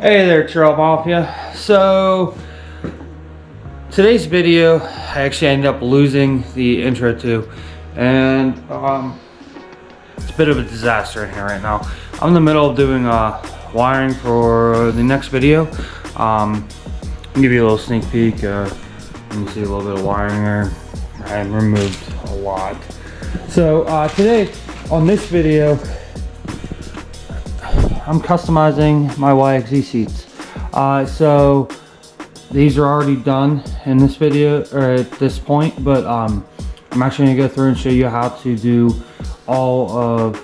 Hey there, Trail Mafia. So today's video, I actually ended up losing the intro to, and it's a bit of a disaster in here right now. I'm in the middle of doing wiring for the next video. I'll give you a little sneak peek. You can see a little bit of wiring there. I removed a lot. So today on this video, I'm customizing my YXZ seats. So these are already done in this video, or at this point, but I'm actually gonna go through and show you how to do all of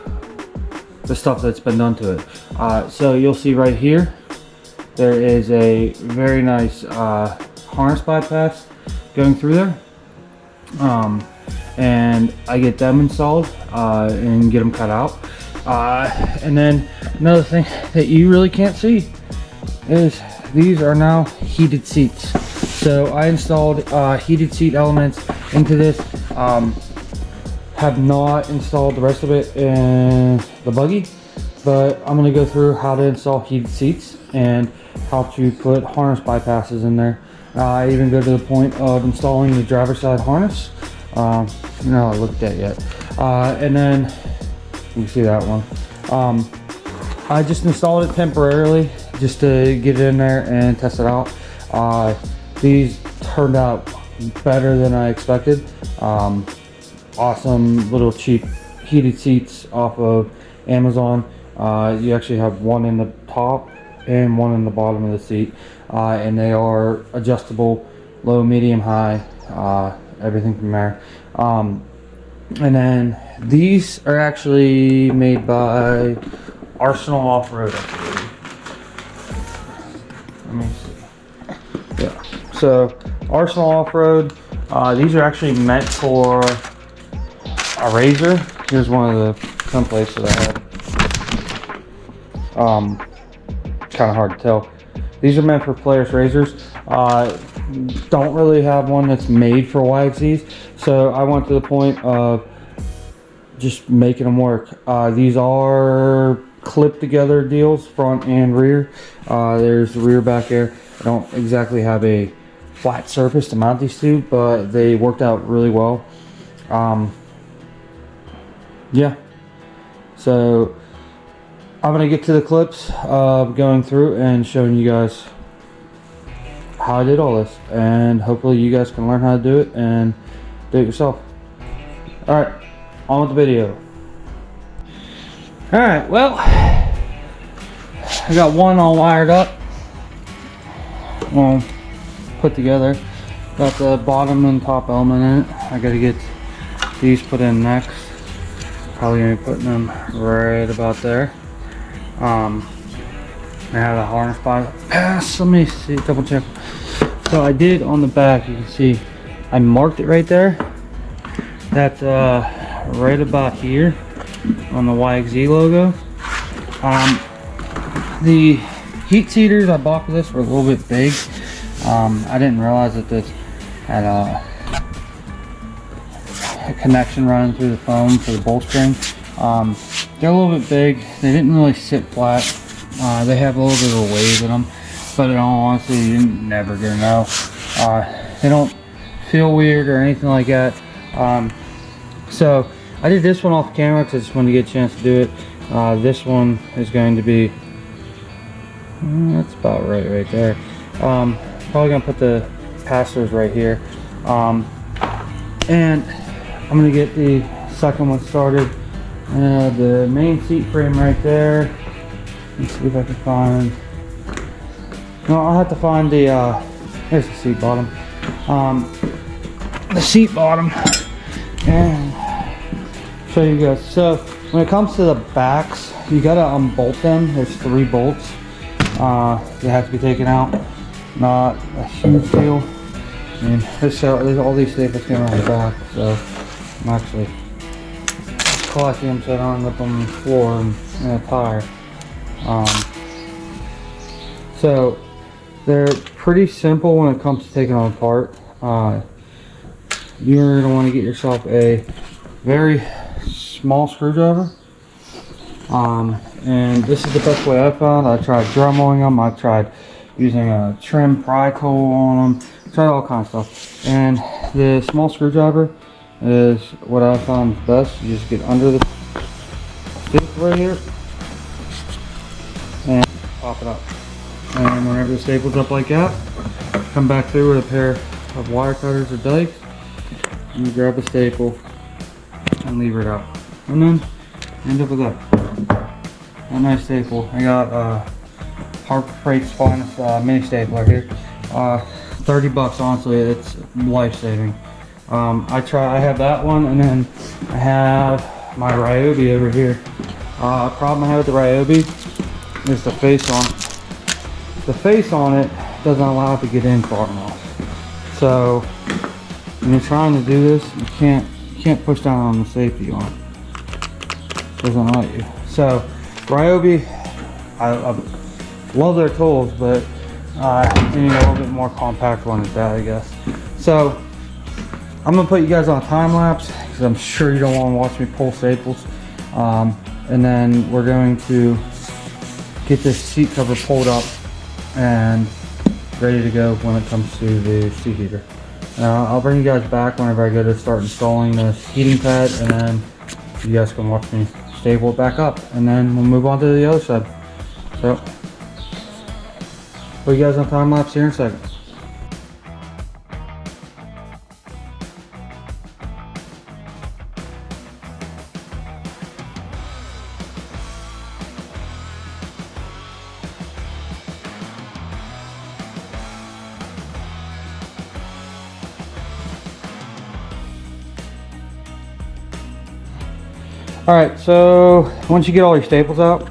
the stuff that's been done to it. So you'll see right here, there is a very nice harness bypass going through there. And I get them installed and get them cut out. And then another thing that you really can't see is these are now heated seats. So I installed heated seat elements into this. Have not installed the rest of it in the buggy, but I'm going to go through how to install heated seats and how to put harness bypasses in there. I even go to the point of installing the driver's side harness. No, I looked at yet. And then you can see that one. I just installed it temporarily just to get it in there and test it out. These turned out better than I expected. Awesome little cheap heated seats off of Amazon. You actually have one in the top and one in the bottom of the seat, and they are adjustable, low, medium, high, everything from there. And then these are actually made by Arsenal Off-Road, I believe. Let me see. Yeah. So Arsenal Off-Road. These are actually meant for a razor. Here's one of the templates that I had. Kind of hard to tell. These are meant for players' razors. Don't really have one that's made for YXZs, so I went to the point of just making them work. These are clip together deals, front and rear. There's the rear back there. I don't exactly have a flat surface to mount these to, but they worked out really well. Yeah, so I'm gonna get to the clips of going through and showing you guys how I did all this, and hopefully you guys can learn how to do it and do it yourself. All right, on with the video. All right, well, I got one all wired up, put together. Got the bottom and top element in it. I gotta get these put in next. Probably gonna be putting them right about there. I have a harness bypass. Let me see, double check. So I did on the back, you can see I marked it right there. That's right about here on the YXZ logo. The heat seaters I bought for this were a little bit big. I didn't realize that this had a connection running through the foam for the bolt spring. They're a little bit big. They didn't really sit flat. They have a little bit of a wave in them, but in all honesty, you're never gonna know. They don't feel weird or anything like that. So I did this one off camera because I just wanted to get a chance to do it. This one is going to be, that's about right there. Probably gonna put the pass-throughs right here. And I'm gonna get the second one started. The main seat frame right there. Let's see if I can find. No, I'll have to find the. There's the seat bottom. The seat bottom, and show you guys. So when it comes to the backs, you gotta unbolt them. There's 3 bolts. They have to be taken out. Not a huge deal. And there's all these staples came around the back, so I'm actually collecting them so I don't end up on the floor and in a tire. So they're pretty simple when it comes to taking them apart. You're going to want to get yourself a very small screwdriver and this is the best way I found. I tried drumeling them, I tried using a trim pry tool on them, tried all kinds of stuff. And the small screwdriver is what I found best. You just get under the stick right here and pop it up. And whenever the staple's up like that, come back through with a pair of wire cutters or dikes, and you grab a staple and lever it out. And then end up with that. A nice staple. I got Harbor Freight's finest mini stapler here. 30 bucks, honestly, it's life-saving. I have that one, and then I have my Ryobi over here. Problem I have with the Ryobi is the face on it. The face on it doesn't allow it to get in far enough. So when you're trying to do this, you can't push down on the safety on it. Doesn't let you. So Ryobi, I love their tools, but you need a little bit more compact one at that, I guess. So I'm gonna put you guys on a time lapse because I'm sure you don't want to watch me pull staples. And then we're going to get this seat cover pulled up and ready to go when it comes to the seat heater. I'll bring you guys back whenever I go to start installing the heating pad, and then you guys can watch me staple it back up, and then we'll move on to the other side. So put you guys on time lapse here in a second. Alright, so once you get all your staples out,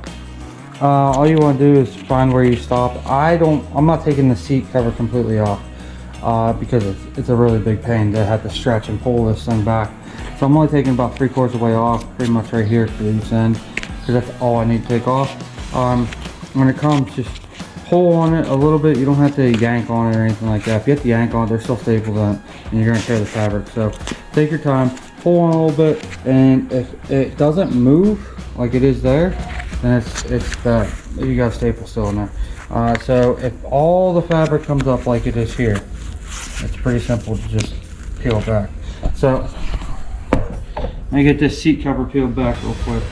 all you want to do is find where you stop. I'm not taking the seat cover completely off because it's a really big pain to have to stretch and pull this thing back. So I'm only taking about 3/4 of the way off, pretty much right here to this end, because that's all I need to take off. When it comes, just pull on it a little bit. You don't have to yank on it or anything like that. If you have to yank on it, there's still staples on it, and you're going to tear the fabric. So take your time. Pull on a little bit, and if it doesn't move like it is there, then it's that you got a staple still in there. So if all the fabric comes up like it is here, it's pretty simple to just peel it back. So let me get this seat cover peeled back real quick.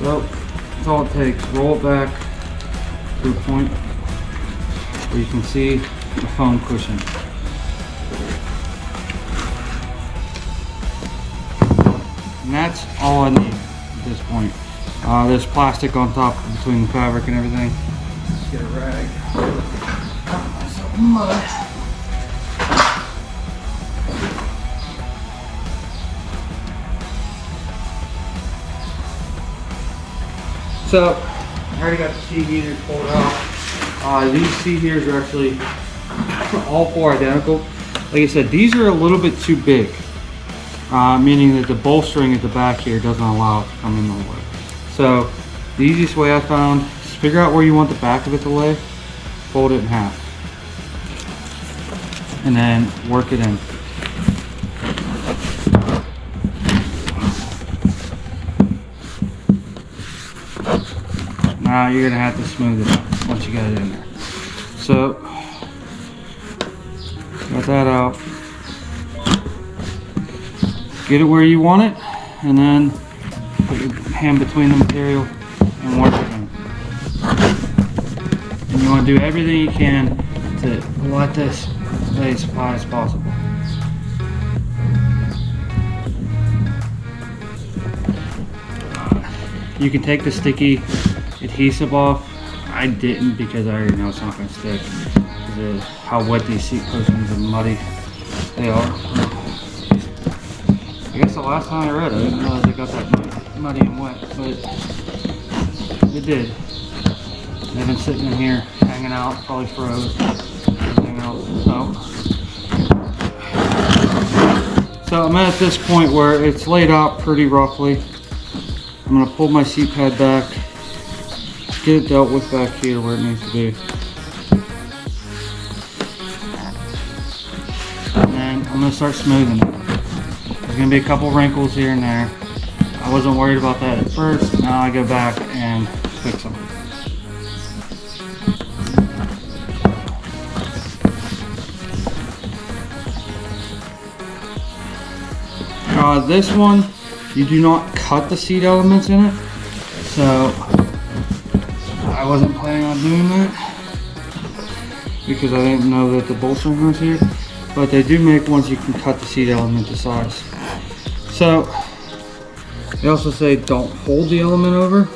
So that's all it takes. Roll it back to a point where you can see the foam cushion. And that's all I need at this point. There's plastic on top between the fabric and everything. Let's get a rag. Got myself mud. So, I already got the seat heaters pulled out. These seat heaters are actually all four identical. Like I said, these are a little bit too big, meaning that the bolstering at the back here doesn't allow it to come in the way. So, the easiest way I found is figure out where you want the back of it to lay, fold it in half, and then work it in. Now you're gonna have to smooth it out once you get it in there. So, got that out. Get it where you want it, and then put your hand between the material and work it in. And you want to do everything you can to let this lay as flat as possible. You can take the sticky adhesive off. I didn't because I already know it's not going to stick because of how wet these seat cushions and muddy they are. I guess the last time I read it, I didn't realize it got that muddy and wet, but it did. They've been sitting in here hanging out, probably froze, everything else. So I'm at this point where it's laid out pretty roughly. I'm going to pull my seat pad back, get it dealt with back here where it needs to be. gonna start smoothing it. There's gonna be a couple wrinkles here and there. I wasn't worried about that at first. Now I go back and fix them. This one, you do not cut the seat elements in it, so I wasn't planning on doing that because I didn't know that the bolstering was here. But they do make ones you can cut the seat element to size. So they also say don't hold the element over,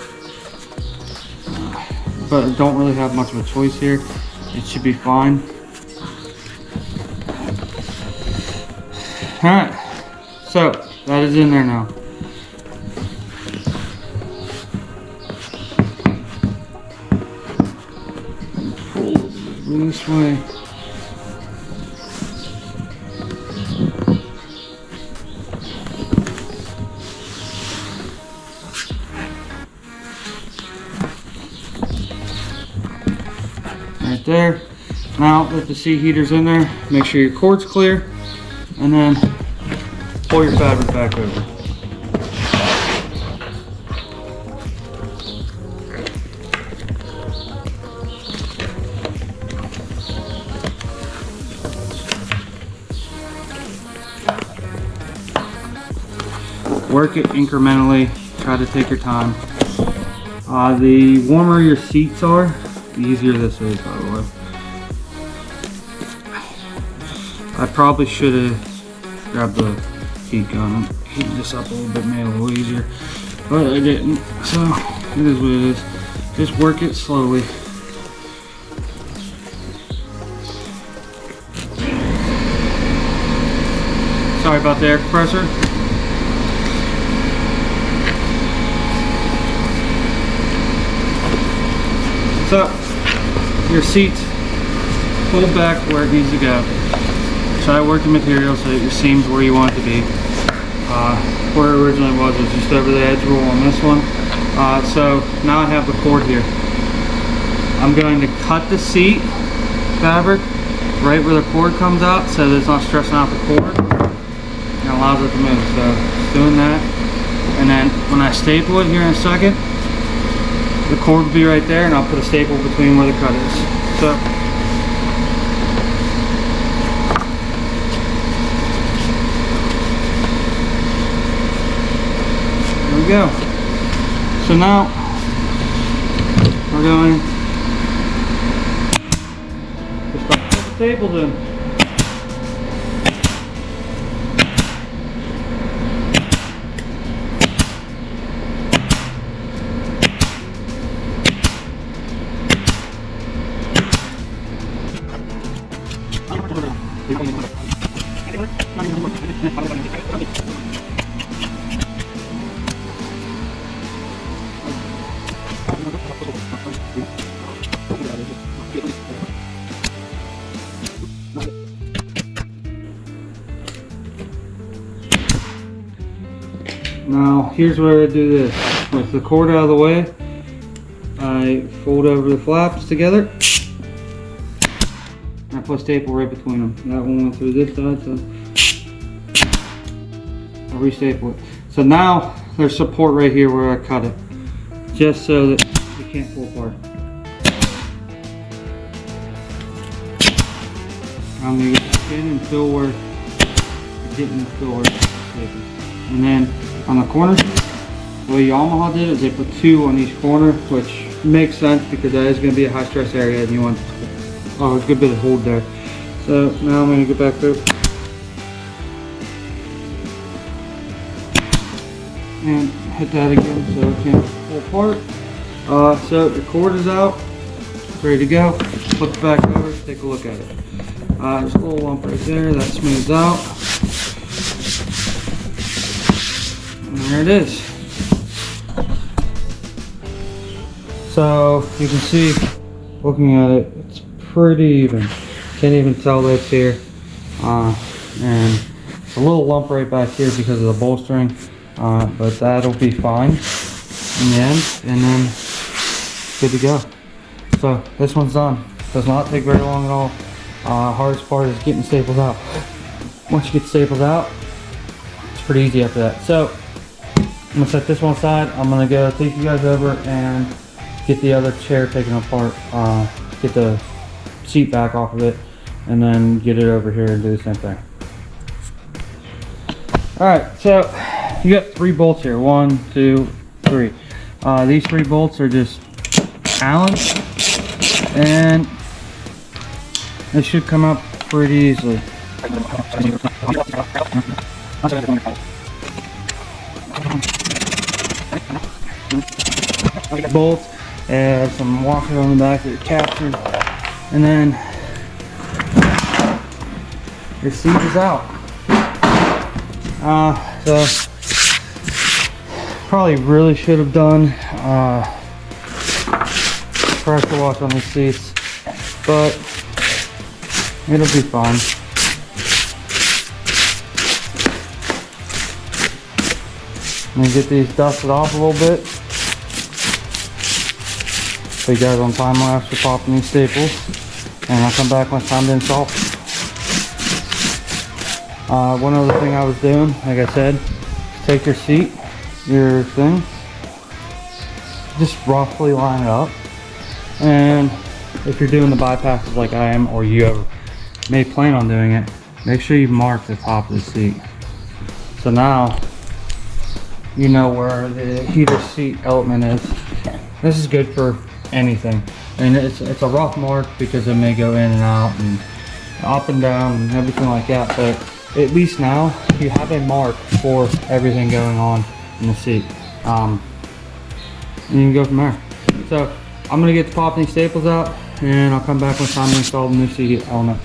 but don't really have much of a choice here. It should be fine. Alright, so that is in there now. Pull this way. Right there. Now that the seat heater's in there, make sure your cord's clear, and then pull your fabric back over. Work it incrementally, try to take your time. The warmer your seats are, the easier this is, by the way. I probably should have grabbed the heat gun and heated this up a little bit, made it a little easier, but I didn't, so it is what it is. Just work it slowly. Sorry about the air compressor. So, your seats pulled back where it needs to go. Try working material so that your seam's where you want it to be. Where it originally was just over the edge roll on this one. So now I have the cord here. I'm going to cut the seat fabric right where the cord comes out so that it's not stressing out the cord and allows it to move. So just doing that, and then when I staple it here in a second, the cord will be right there, and I'll put a staple between where the cut is. So there we go. So now we're going to start putting the staples in. Now here's where I do this. With the cord out of the way, I fold over the flaps together and I put a staple right between them. That one went through this side, so I restaple it. So now there's support right here where I cut it, just so that it can't pull apart. I'm going to get this in and fill where it didn't fill where it's stapled. And then on the corners, the way Yamaha did it is they put 2 on each corner, which makes sense because that is going to be a high stress area and you want a good bit of hold there. So now I'm going to get back through and hit that again so it can't pull apart. So the cord is out, ready to go. Flip it back over, take a look at it. There's a little lump right there, that smooths out. And there it is. So you can see, looking at it, it's pretty even. Can't even tell that's here. And it's a little lump right back here because of the bolstering, but that'll be fine in the end, and then good to go. So this one's done. Does not take very long at all. Hardest part is getting staples out. once you get staples out, it's pretty easy after that. So I'm gonna set this one aside. I'm gonna go take you guys over and get the other chair taken apart, get the seat back off of it, and then get it over here and do the same thing. Alright, so you got 3 bolts here. 1, 2, 3. These 3 bolts are just Allen, and it should come up pretty easily. Bolts, and some washers on the back that are captured, and then your seat is out. So probably really should have done pressure wash on these seats, but it'll be fine. I'm gonna get these dusted off a little bit. So you guys on time lapse for popping these staples, and I'll come back when it's time to install. One other thing I was doing, like I said, take your seat, your thing, just roughly line it up, and if you're doing the bypasses like I am, or you ever may plan on doing it, make sure you mark the top of the seat. So now you know where the heater seat element is. This is good for anything. I mean, it's a rough mark because it may go in and out and up and down and everything like that, but at least now you have a mark for everything going on in the seat. And you can go from there. So I'm gonna get the popping these staples out, and I'll come back when it's time to install the new seat element.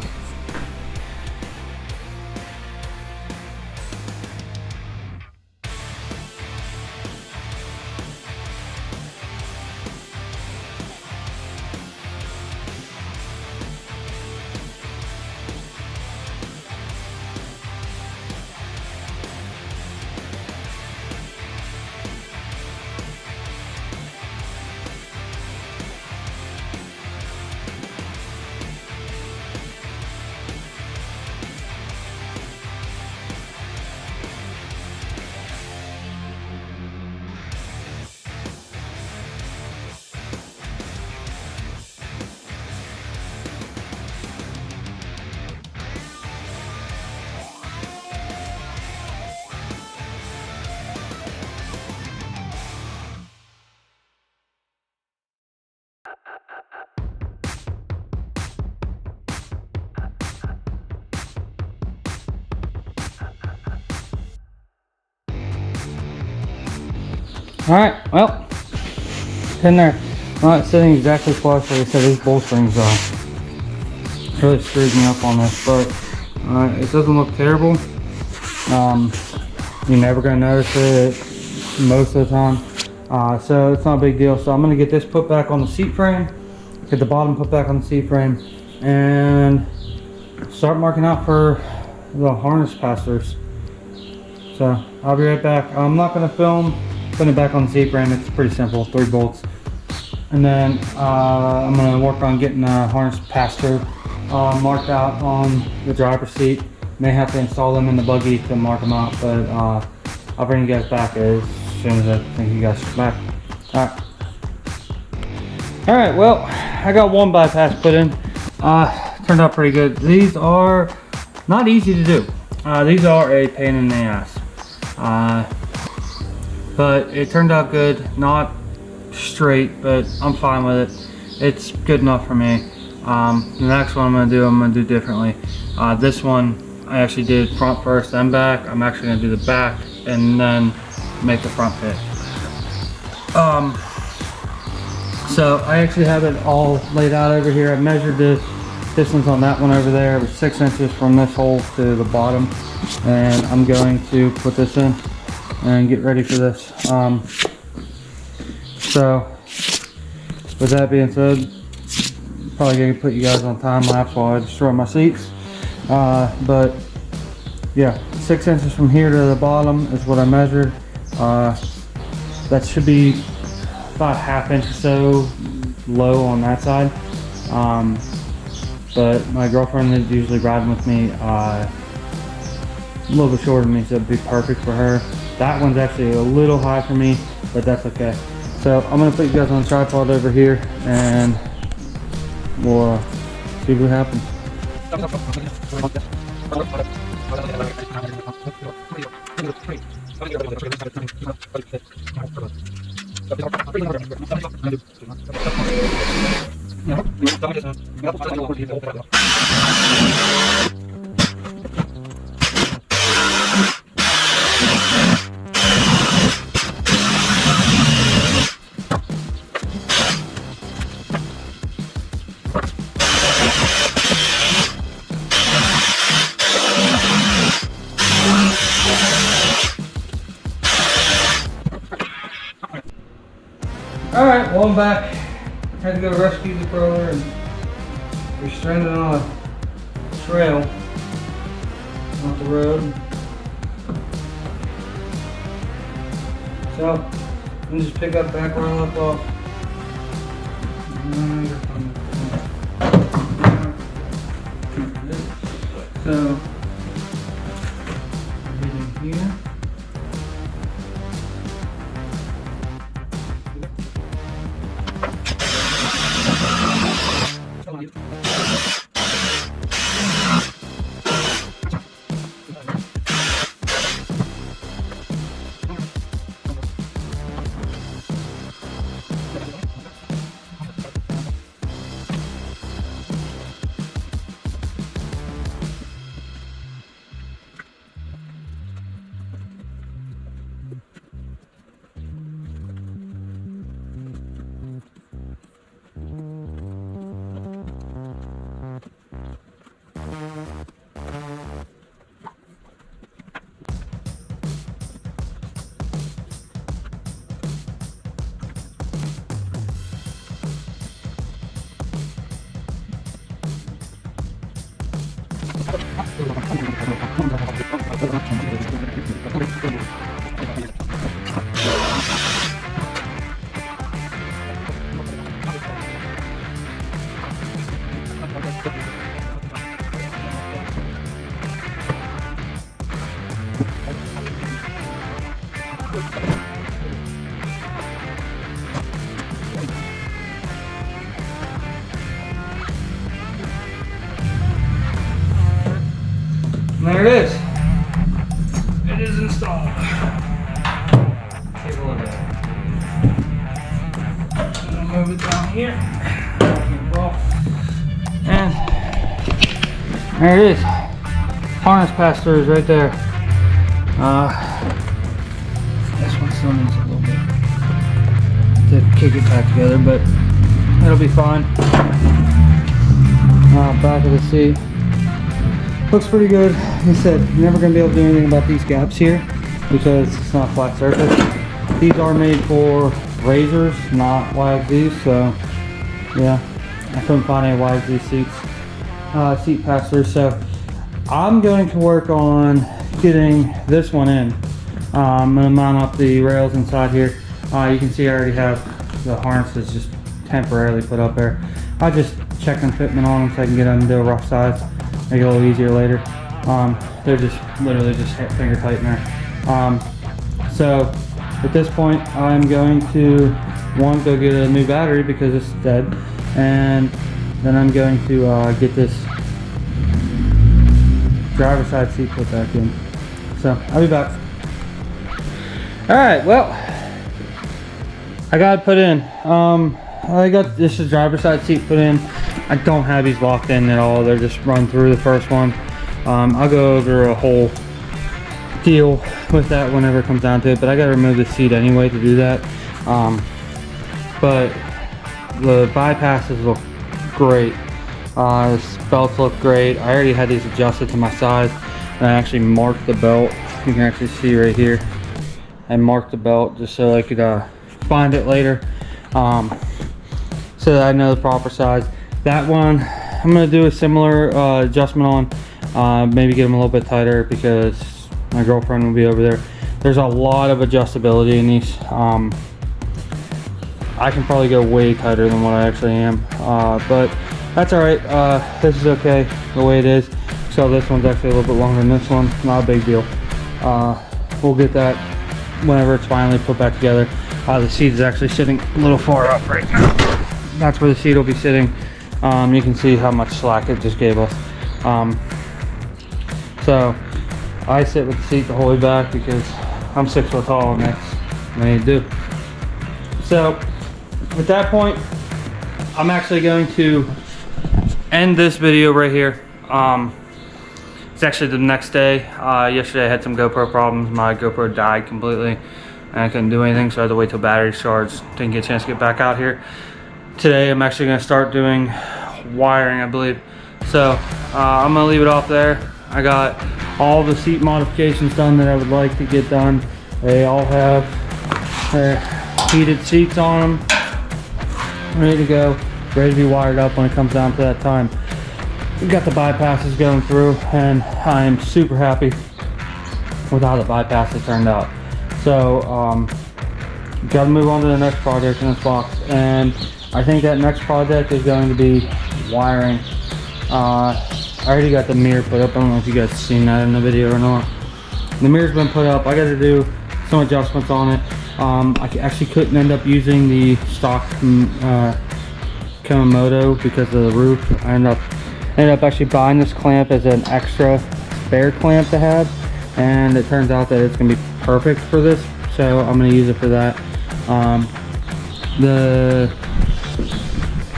Alright, well, in there. Not sitting exactly flush. Like I said, these bolt springs really screwed me up on this, but it doesn't look terrible. You're never going to notice it most of the time, so it's not a big deal. So I'm going to get this put back on the seat frame, get the bottom put back on the seat frame, and start marking out for the harness pass-throughs. So I'll be right back. I'm not going to film putting it back on the seat frame. It's pretty simple, 3 bolts. And then I'm going to work on getting the harness pass-through marked out on the driver's seat. May have to install them in the buggy to mark them out, but I'll bring you guys back as soon as I think you guys are back. Alright, well, I got one bypass put in. Turned out pretty good. These are not easy to do. These are a pain in the ass. But it turned out good. Not straight, but I'm fine with it. It's good enough for me. The next one I'm going to do differently. This one I actually did front first, then back. I'm actually going to do the back and then make the front fit. So I actually have it all laid out over here. I measured the distance on that one over there. It was 6 inches from this hole to the bottom, and I'm going to put this in and get ready for this. So with that being said, probably gonna put you guys on time lapse while I destroy my seats. But yeah, 6 inches from here to the bottom is what I measured. That should be about ½ inch or so low on that side. But my girlfriend is usually riding with me. a little bit shorter than me, so it'd be perfect for her. That one's actually a little high for me, but that's okay. So I'm gonna put you guys on a tripod over here, and we'll see what happens. Alright, well I'm back. Had to go rescue the crawler, and we're stranded on a trail off the road. So, I'm gonna just pick up back where I left off. So, everything here. And there it is. It is installed. Take a look at it. I'm gonna move it down here. And there it is. Harness pass-through is right there. This one still needs a little bit to kick it back together, but it'll be fine. Back of the seat. Looks pretty good. Like I said, you're never going to be able to do anything about these gaps here because it's not a flat surface. These are made for razors, not YXZs, so yeah, I couldn't find any YXZ seats, seat pass-through. So I'm going to work on getting this one in. I'm going to mount up the rails inside here. You can see I already have the harnesses just temporarily put up there. I'll just check the fitment on them so I can get them into a rough size. Make it a little easier later. They're just literally just finger tightener. So at this point I'm going to go get a new battery because it's dead, and then I'm going to get this driver's side seat put back in. So I'll be back. Alright, well, I got it put in. I got this driver's side seat put in. I don't have these locked in at all. They're just run through the first one. I'll go over a whole deal with that whenever it comes down to it, but I gotta remove the seat anyway to do that. But the bypasses look great. The belts look great. I already had these adjusted to my size, and I actually marked the belt. You can actually see right here. I marked the belt just so I could find it later, so that I know the proper size. That one, I'm going to do a similar adjustment on, maybe get them a little bit tighter because my girlfriend will be over there. There's a lot of adjustability in these. I can probably go way tighter than what I actually am, but that's all right. This is okay the way it is. So this one's actually a little bit longer than this one. Not a big deal. We'll get that whenever it's finally put back together. The seat is actually sitting a little far up right now. That's where the seat will be sitting. You can see how much slack it just gave us. So I sit with the seat the whole way back because I'm 6 foot tall and that's what I need to do. So at that point, I'm actually going to end this video right here. It's actually the next day. Yesterday I had some GoPro problems. My GoPro died completely and I couldn't do anything, so I had to wait till battery charged. Didn't get a chance to get back out here. Today I'm actually going to start doing wiring, I believe. So I'm going to leave it off there. I got all the seat modifications done that I would like to get done. They all have their heated seats on them, ready to go, ready to be wired up when it comes down to that time. We've got the bypasses going through and I am super happy with how the bypasses turned out. So got to move on to the next project in this box, and I think that next project is going to be wiring. I already got the mirror put up. I don't know if you guys have seen that in the video or not. The mirror's been put up. I got to do some adjustments on it. I actually couldn't end up using the stock Komodo because of the roof. I ended up actually buying this clamp as an extra spare clamp to have, and it turns out that it's going to be perfect for this, so I'm going to use it for that. The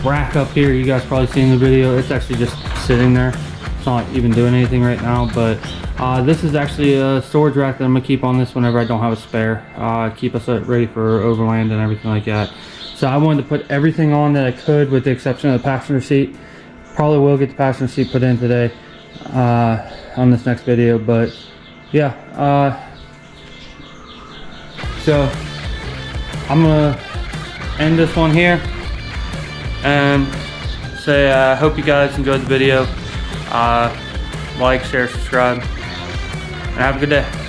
rack up here, you guys probably seen the video, it's actually just sitting there. It's not even doing anything right now, but this is actually a storage rack that I'm going to keep on this whenever I don't have a spare. Keep us ready for overland and everything like that. So I wanted to put everything on that I could with the exception of the passenger seat. Probably will get the passenger seat put in today on this next video, but yeah. So I'm gonna end this one here and say I hope you guys enjoyed the video. Like, share, subscribe, and have a good day.